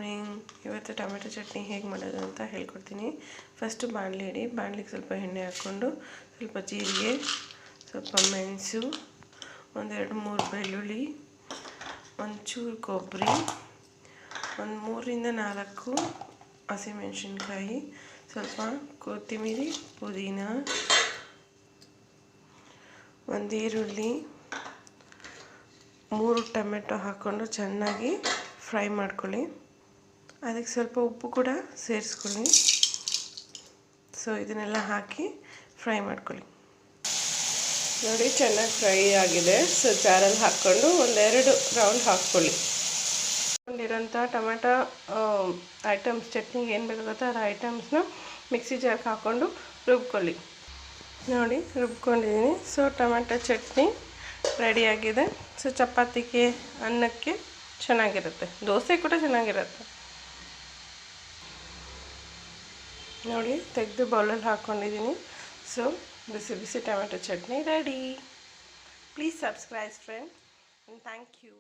Morning. ಇವತ್ತು tomato chutney ಹೇಗೆ ಮಾಡೋದು ಅಂತ ಹೇಳ್ಕೊಡ್ತೀನಿ. ಫಸ್ಟು ಬಾಣಲಿ ಇಡಿ. ಬಾಣಲಿಗೆ ಸ್ವಲ್ಪ ಎಣ್ಣೆ ಹಾಕ್ಕೊಂಡು ಸ್ವಲ್ಪ ಜೀರಿಗೆ, ಸ್ವಲ್ಪ ಮೆಣಸು, ಒಂದೆರಡು ಮೂರು ಬೆಳ್ಳುಳ್ಳಿ, ಒಂಚೂರು ಕೊಬ್ಬರಿ, ಒಂದು 3ರಿಂದ 4 ಹಸಿಮೆಣಸಿನ್ಕಾಯಿ, ಸ್ವಲ್ಪ ಕೊತ್ತಂಬರಿ, ಪುದೀನ, ಒಂದು ಈರುಳ್ಳಿ, 3 ಟೊಮೆಟೊ ಹಾಕ್ಕೊಂಡು ಚೆನ್ನಾಗಿ ಫ್ರೈ ಮಾಡ್ಕೊಳ್ಳಿ. ಅದಕ್ಕೆ ಸ್ವಲ್ಪ ಉಪ್ಪು ಕೂಡ ಸೇರಿಸ್ಕೊಳ್ಳಿ. ಸೊ ಇದನ್ನೆಲ್ಲ ಹಾಕಿ ಫ್ರೈ ಮಾಡ್ಕೊಳ್ಳಿ. ನೋಡಿ ಚೆನ್ನಾಗಿ ಫ್ರೈ ಆಗಿದೆ. ಸೊ ಜಾರಲ್ಲಿ ಹಾಕ್ಕೊಂಡು 1-2 ರೌಂಡ್ ಹಾಕ್ಕೊಳ್ಳಿ. ಹಾಕ್ಕೊಂಡಿರೋಂಥ ಟೊಮೆಟೊ ಐಟಮ್ಸ್ ಚಟ್ನಿಗೆ ಏನು ಬೇಕಾಗುತ್ತೋ ಅದು ಐಟಮ್ಸ್ನ ಮಿಕ್ಸಿ ಜಾರ್ಗೆ ಹಾಕ್ಕೊಂಡು ರುಬ್ಕೊಳ್ಳಿ. ನೋಡಿ ರುಬ್ಕೊಂಡಿದ್ದೀನಿ. ಸೊ ಟೊಮೆಟೊ ಚಟ್ನಿ ರೆಡಿಯಾಗಿದೆ. ಸೊ ಚಪಾತಿಗೆ, ಅನ್ನಕ್ಕೆ ಚೆನ್ನಾಗಿರುತ್ತೆ, ದೋಸೆ ಕೂಡ ಚೆನ್ನಾಗಿರುತ್ತೆ. ನೋಡಿ ತೆಗೆದು ಬೌಲಲ್ಲಿ ಹಾಕ್ಕೊಂಡಿದ್ದೀನಿ. ಸೊ ಬಿಸಿ ಬಿಸಿ tomato chutney ready. Please subscribe friend, and thank you.